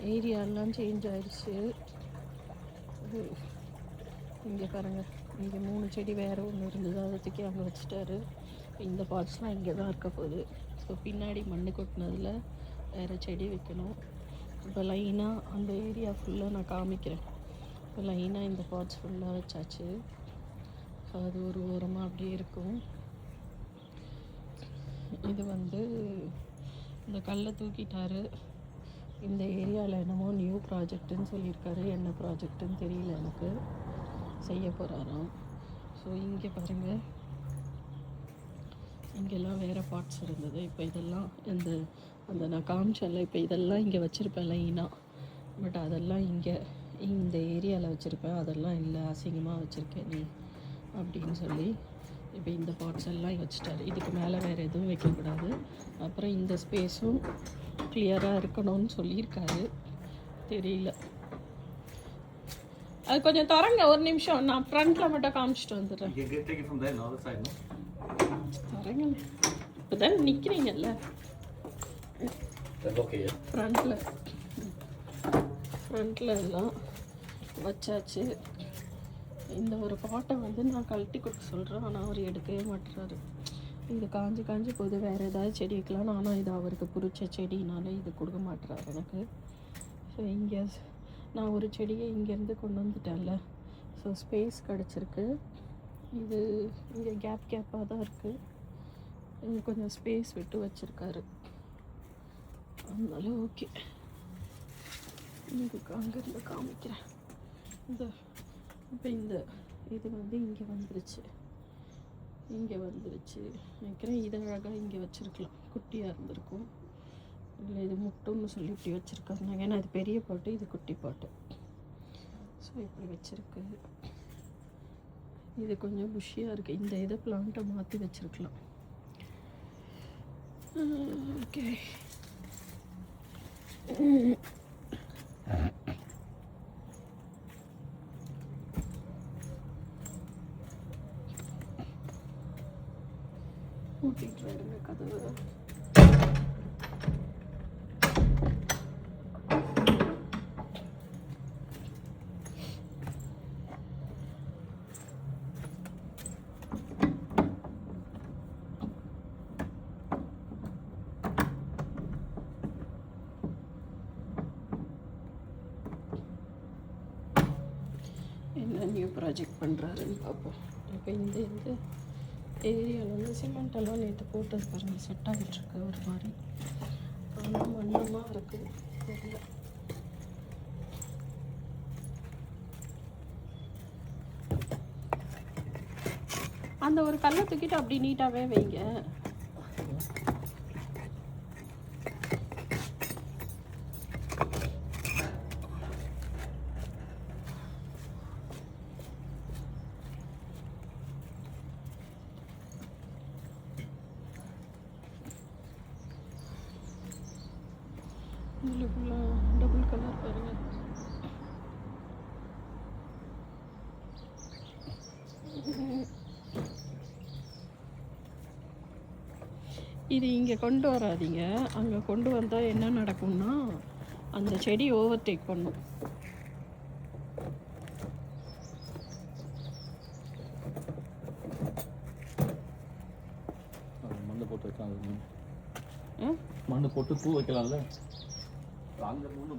ஏரியாலாம் சேஞ்ச் ஆயிடுச்சு. இங்கே பாருங்கள், இங்கே 3 செடி வேறு ஒன்று இருந்தது, அதை தூக்கி அங்கே வச்சுட்டாரு. இந்த பாட்ஸ்லாம் இங்கே தான் இருக்க போகுது. ஸோ பின்னாடி மண் கொட்டினதில் வேறு செடி வைக்கணும். இப்போ லைனாக அந்த ஏரியா ஃபுல்லாக நான் காமிக்கிறேன். இப்போ லைனாக இந்த பாட்ஸ் ஃபுல்லாக வச்சாச்சு. ஸோ அது ஒரு ஓரமாக அப்படியே இருக்கும். இது இந்த கல்லை தூக்கிட்டாரு. இந்த ஏரியாவில் என்னமோ நியூ ப்ராஜெக்ட்டுன்னு சொல்லியிருக்காரு. என்ன ப்ராஜெக்ட்டுன்னு தெரியல, எனக்கு செய்ய போகிறாராம். ஸோ இங்கே பாருங்கள், இங்கெல்லாம் வேறு பார்ட்ஸ் இருந்தது. இப்போ இதெல்லாம் அந்த நான் காமிச்சேன்ல, இப்போ இதெல்லாம் இங்கே வச்சுருப்பேன் லைனாக. பட் அதெல்லாம் இங்கே இந்த ஏரியாவில் வச்சுருப்பேன். அதெல்லாம் இல்லை, அசிங்கமாக வச்சுருக்கேன் நீ அப்படின்னு சொல்லி இப்போ இந்த பார்ட்ஸ் எல்லாம் வச்சுட்டாரு. இதுக்கு மேலே வேறு எதுவும் வைக்கக்கூடாது. அப்புறம் இந்த ஸ்பேஸும் கிளியராக இருக்கணும்னு சொல்லியிருக்காரு. தெரியல, அது கொஞ்சம் தரங்க, ஒரு நிமிஷம். நான் ஃப்ரண்ட்டில் மட்டும் காமிச்சிட்டு வந்துடுறேன். தரங்க, இப்போ தான் நிற்கிறீங்கல்ல ஃப்ரண்ட்டில் எல்லாம் வச்சாச்சு. இந்த ஒரு பாட்டை நான் கழட்டி கொடுக்க சொல்கிறேன், ஆனால் அவர் எடுக்கவே மாட்டுறாரு. இது காஞ்சி போது வேறு ஏதாவது செடி வைக்கலாம். ஆனால் இது அவருக்கு பிடிச்ச செடினால இது கொடுக்க மாட்டுறாரு எனக்கு. ஸோ இங்கே நான் ஒரு செடியை இங்கேருந்து கொண்டு வந்துட்டேன்ல, ஸோ ஸ்பேஸ் கிடச்சிருக்கு. இது இங்கே கேப்பாக தான் இருக்குது. இங்கே கொஞ்சம் ஸ்பேஸ் விட்டு வச்சுருக்காரு, அதனால ஓகே. இதுக்கு அங்கேருந்து காமிக்கிறேன். இப்போ இது இங்கே வந்துருச்சு நினைக்கிறேன். இதை அழகாக இங்கே வச்சுருக்கலாம், குட்டியாக இருந்திருக்கும். இல்லை இது முட்டுன்னு சொல்லி இப்படி வச்சுருக்காங்க. ஏன்னா இது பெரிய பாட்டு, இது குட்டி பாட்டு. ஸோ இப்படி வச்சுருக்கு. இது கொஞ்சம் புஷியாக இருக்குது. இந்த இதை பிளான்ட்டை மாற்றி வச்சுருக்கலாம். ஓகே, கூட்டிகிட்டு வருங்க கதவு. என்ன நியூ ப்ராஜெக்ட் பண்ணுறாருன்னு பார்ப்போம். இப்போ இந்த ஏரியாவில் சிமெண்டெல்லாம் நேற்று போட்டது பாருங்கள், செட் ஆகிட்டுருக்கு ஒரு மாதிரி. ஆனால் மண்ணமாக இருக்குது, தெரியல. அந்த ஒரு கல்லை தூக்கிட்டு அப்படி நீட்டாகவே வைங்க. இதில் ஃபுல்லாக டபுள் கலர் பாருங்கள். இது இங்கே கொண்டு வராதீங்க. அங்கே கொண்டு வந்தால் என்ன நடக்கும்னா அந்த செடி ஓவர்டேக் பண்ணும். மண்ணு போட்டு பூ வைக்கலாம்ல.